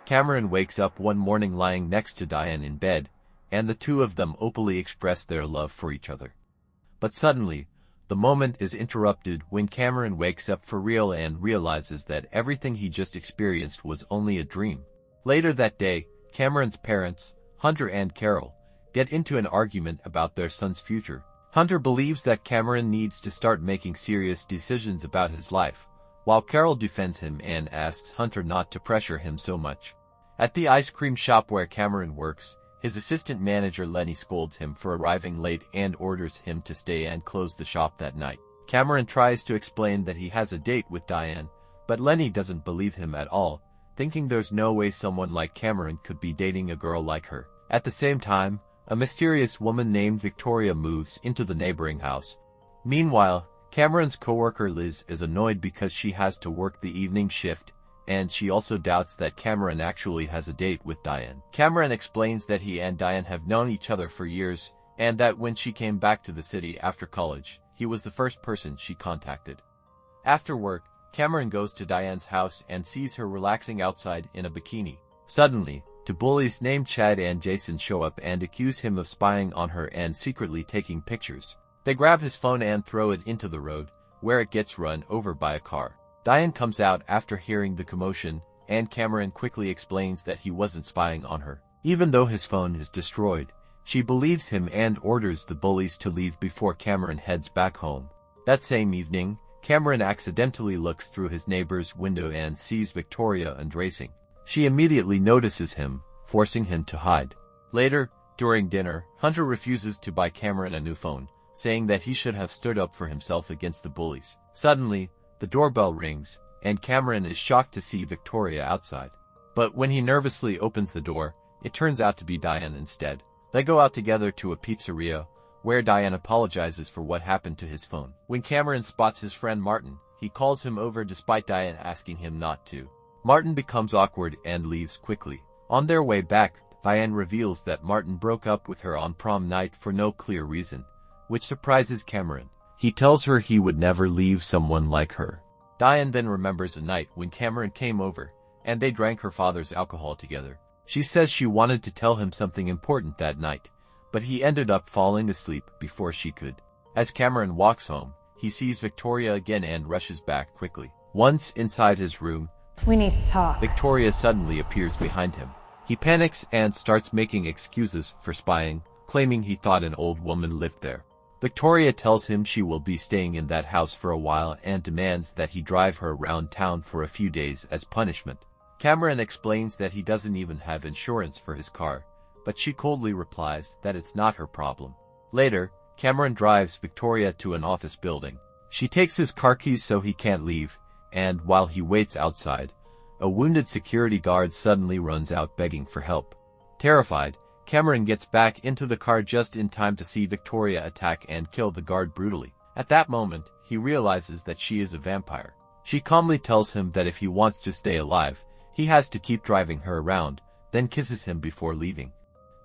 Cameron wakes up one morning lying next to Diane in bed, and the two of them openly express their love for each other. But suddenly, the moment is interrupted when Cameron wakes up for real and realizes that everything he just experienced was only a dream. Later that day, Cameron's parents, Hunter and Carol, get into an argument about their son's future. Hunter believes that Cameron needs to start making serious decisions about his life, while Carol defends him and asks Hunter not to pressure him so much. At the ice cream shop where Cameron works, his assistant manager Lenny scolds him for arriving late and orders him to stay and close the shop that night. Cameron tries to explain that he has a date with Diane, but Lenny doesn't believe him at all, thinking there's no way someone like Cameron could be dating a girl like her. At the same time, a mysterious woman named Victoria moves into the neighboring house. Meanwhile, Cameron's coworker Liz is annoyed because she has to work the evening shift, and she also doubts that Cameron actually has a date with Diane. Cameron explains that he and Diane have known each other for years, and that when she came back to the city after college, he was the first person she contacted. After work, Cameron goes to Diane's house and sees her relaxing outside in a bikini. Suddenly, two bullies named Chad and Jason show up and accuse him of spying on her and secretly taking pictures. They grab his phone and throw it into the road, where it gets run over by a car. Diane comes out after hearing the commotion, and Cameron quickly explains that he wasn't spying on her. Even though his phone is destroyed, she believes him and orders the bullies to leave before Cameron heads back home. That same evening, Cameron accidentally looks through his neighbor's window and sees Victoria undressing. She immediately notices him, forcing him to hide. Later, during dinner, Hunter refuses to buy Cameron a new phone, saying that he should have stood up for himself against the bullies. Suddenly, the doorbell rings, and Cameron is shocked to see Victoria outside. But when he nervously opens the door, it turns out to be Diane instead. They go out together to a pizzeria, where Diane apologizes for what happened to his phone. When Cameron spots his friend Martin, he calls him over despite Diane asking him not to. Martin becomes awkward and leaves quickly. On their way back, Diane reveals that Martin broke up with her on prom night for no clear reason, which surprises Cameron. He tells her he would never leave someone like her. Diane then remembers a night when Cameron came over, and they drank her father's alcohol together. She says she wanted to tell him something important that night, but he ended up falling asleep before she could. As Cameron walks home, he sees Victoria again and rushes back quickly. Once inside his room, we need to talk. Victoria suddenly appears behind him. He panics and starts making excuses for spying, claiming he thought an old woman lived there. Victoria tells him she will be staying in that house for a while and demands that he drive her around town for a few days as punishment. Cameron explains that he doesn't even have insurance for his car, but she coldly replies that it's not her problem. Later, Cameron drives Victoria to an office building. She takes his car keys so he can't leave, and while he waits outside, a wounded security guard suddenly runs out begging for help. Terrified, Cameron gets back into the car just in time to see Victoria attack and kill the guard brutally. At that moment, he realizes that she is a vampire. She calmly tells him that if he wants to stay alive, he has to keep driving her around, then kisses him before leaving.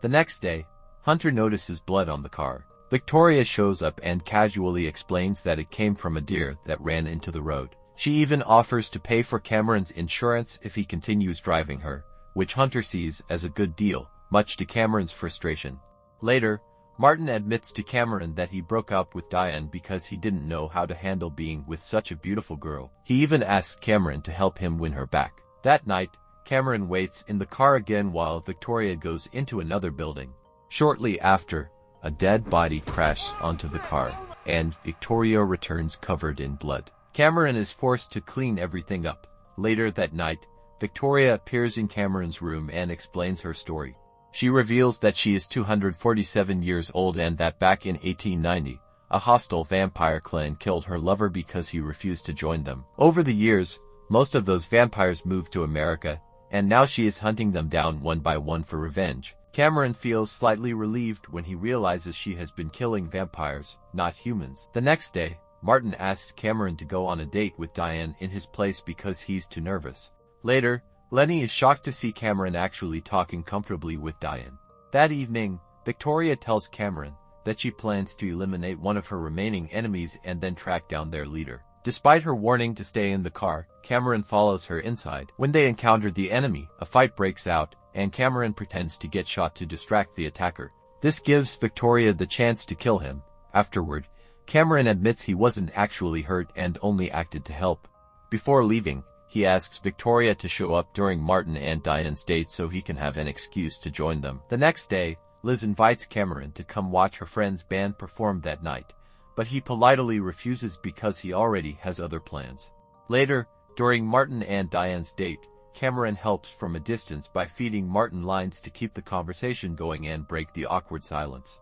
The next day, Hunter notices blood on the car. Victoria shows up and casually explains that it came from a deer that ran into the road. She even offers to pay for Cameron's insurance if he continues driving her, which Hunter sees as a good deal, much to Cameron's frustration. Later, Martin admits to Cameron that he broke up with Diane because he didn't know how to handle being with such a beautiful girl. He even asks Cameron to help him win her back. That night, Cameron waits in the car again while Victoria goes into another building. Shortly after, a dead body crashes onto the car, and Victoria returns covered in blood. Cameron is forced to clean everything up. Later that night, Victoria appears in Cameron's room and explains her story. She reveals that she is 247 years old and that back in 1890, a hostile vampire clan killed her lover because he refused to join them. Over the years, most of those vampires moved to America, and now she is hunting them down one by one for revenge. Cameron feels slightly relieved when he realizes she has been killing vampires, not humans. The next day, Martin asks Cameron to go on a date with Diane in his place because he's too nervous. Later, Lenny is shocked to see Cameron actually talking comfortably with Diane. That evening, Victoria tells Cameron that she plans to eliminate one of her remaining enemies and then track down their leader. Despite her warning to stay in the car, Cameron follows her inside. When they encounter the enemy, a fight breaks out, and Cameron pretends to get shot to distract the attacker. This gives Victoria the chance to kill him. Afterward, Cameron admits he wasn't actually hurt and only acted to help. Before leaving, he asks Victoria to show up during Martin and Diane's date so he can have an excuse to join them. The next day, Liz invites Cameron to come watch her friend's band perform that night, but he politely refuses because he already has other plans. Later, during Martin and Diane's date, Cameron helps from a distance by feeding Martin lines to keep the conversation going and break the awkward silence.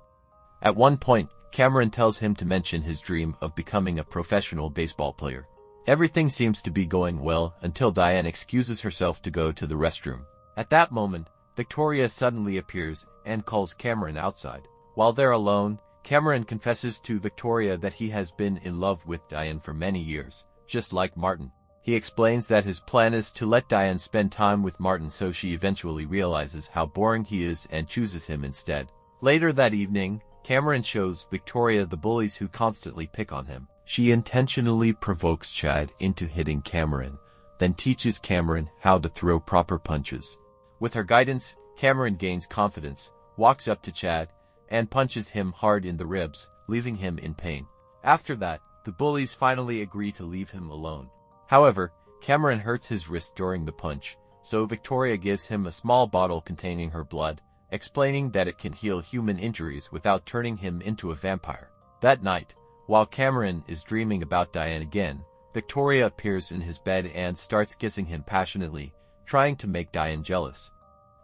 At one point, Cameron tells him to mention his dream of becoming a professional baseball player. Everything seems to be going well until Diane excuses herself to go to the restroom. At that moment, Victoria suddenly appears and calls Cameron outside. While they're alone, Cameron confesses to Victoria that he has been in love with Diane for many years, just like Martin. He explains that his plan is to let Diane spend time with Martin so she eventually realizes how boring he is and chooses him instead. Later that evening, Cameron shows Victoria the bullies who constantly pick on him. She intentionally provokes Chad into hitting Cameron, then teaches Cameron how to throw proper punches. With her guidance, Cameron gains confidence, walks up to Chad, and punches him hard in the ribs, leaving him in pain. After that, the bullies finally agree to leave him alone. However, Cameron hurts his wrist during the punch, so Victoria gives him a small bottle containing her blood, explaining that it can heal human injuries without turning him into a vampire. That night, while Cameron is dreaming about Diane again, Victoria appears in his bed and starts kissing him passionately, trying to make Diane jealous.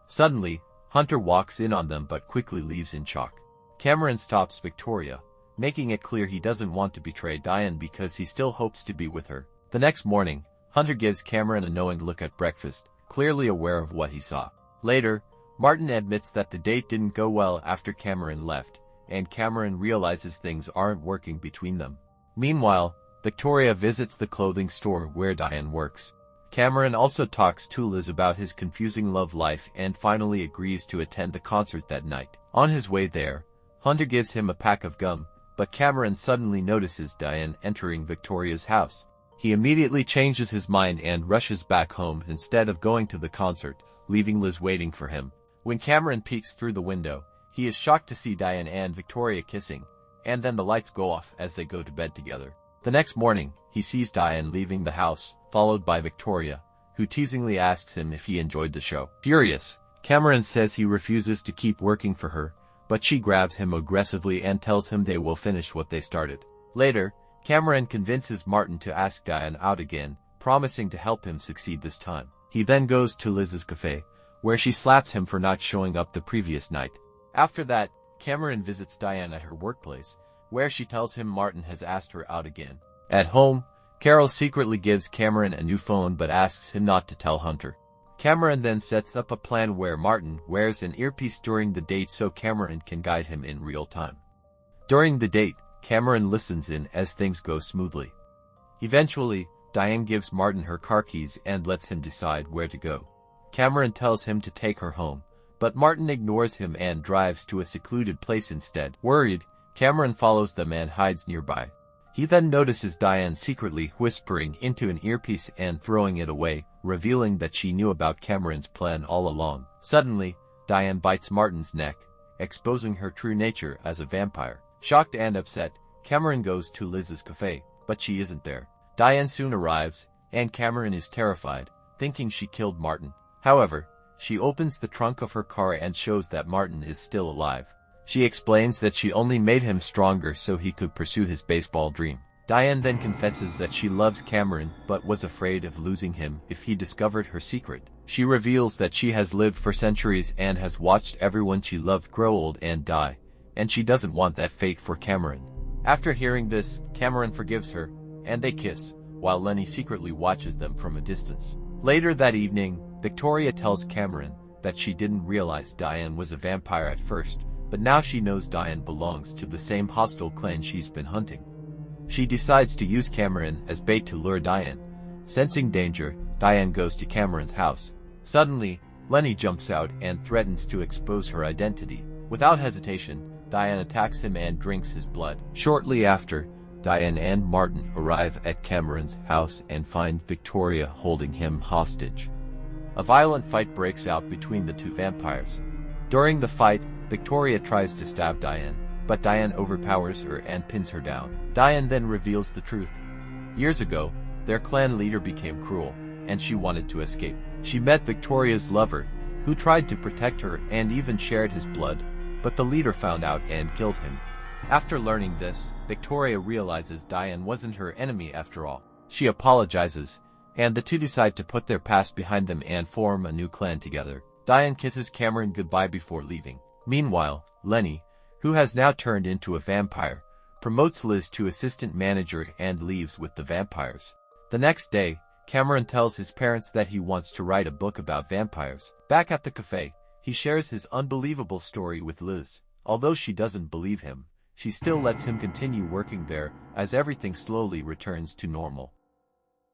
Suddenly, Hunter walks in on them but quickly leaves in shock. Cameron stops Victoria, making it clear he doesn't want to betray Diane because he still hopes to be with her. The next morning, Hunter gives Cameron a knowing look at breakfast, clearly aware of what he saw. Later, Martin admits that the date didn't go well after Cameron left, and Cameron realizes things aren't working between them. Meanwhile, Victoria visits the clothing store where Diane works. Cameron also talks to Liz about his confusing love life and finally agrees to attend the concert that night. On his way there, Hunter gives him a pack of gum, but Cameron suddenly notices Diane entering Victoria's house. He immediately changes his mind and rushes back home instead of going to the concert, leaving Liz waiting for him. When Cameron peeks through the window, he is shocked to see Diane and Victoria kissing, and then the lights go off as they go to bed together. The next morning, he sees Diane leaving the house, followed by Victoria, who teasingly asks him if he enjoyed the show. Furious, Cameron says he refuses to keep working for her, but she grabs him aggressively and tells him they will finish what they started. Later, Cameron convinces Martin to ask Diane out again, promising to help him succeed this time. He then goes to Liz's cafe, where she slaps him for not showing up the previous night. After that, Cameron visits Diane at her workplace, where she tells him Martin has asked her out again. At home, Carol secretly gives Cameron a new phone but asks him not to tell Hunter. Cameron then sets up a plan where Martin wears an earpiece during the date so Cameron can guide him in real time. During the date, Cameron listens in as things go smoothly. Eventually, Diane gives Martin her car keys and lets him decide where to go. Cameron tells him to take her home, but Martin ignores him and drives to a secluded place instead. Worried, Cameron follows them and hides nearby. He then notices Diane secretly whispering into an earpiece and throwing it away, revealing that she knew about Cameron's plan all along. Suddenly, Diane bites Martin's neck, exposing her true nature as a vampire. Shocked and upset, Cameron goes to Liz's cafe, but she isn't there. Diane soon arrives, and Cameron is terrified, thinking she killed Martin. However, she opens the trunk of her car and shows that Martin is still alive. She explains that she only made him stronger so he could pursue his baseball dream. Diane then confesses that she loves Cameron but was afraid of losing him if he discovered her secret. She reveals that she has lived for centuries and has watched everyone she loved grow old and die, and she doesn't want that fate for Cameron. After hearing this, Cameron forgives her, and they kiss, while Lenny secretly watches them from a distance. Later that evening, Victoria tells Cameron that she didn't realize Diane was a vampire at first, but now she knows Diane belongs to the same hostile clan she's been hunting. She decides to use Cameron as bait to lure Diane. Sensing danger, Diane goes to Cameron's house. Suddenly, Lenny jumps out and threatens to expose her identity. Without hesitation, Diane attacks him and drinks his blood. Shortly after, Diane and Martin arrive at Cameron's house and find Victoria holding him hostage. A violent fight breaks out between the two vampires. During the fight, Victoria tries to stab Diane, but Diane overpowers her and pins her down. Diane then reveals the truth. Years ago, their clan leader became cruel, and she wanted to escape. She met Victoria's lover, who tried to protect her and even shared his blood, but the leader found out and killed him. After learning this, Victoria realizes Diane wasn't her enemy after all. She apologizes, and the two decide to put their past behind them and form a new clan together. Diane kisses Cameron goodbye before leaving. Meanwhile, Lenny, who has now turned into a vampire, promotes Liz to assistant manager and leaves with the vampires. The next day, Cameron tells his parents that he wants to write a book about vampires. Back at the cafe, he shares his unbelievable story with Liz. Although she doesn't believe him, she still lets him continue working there as everything slowly returns to normal.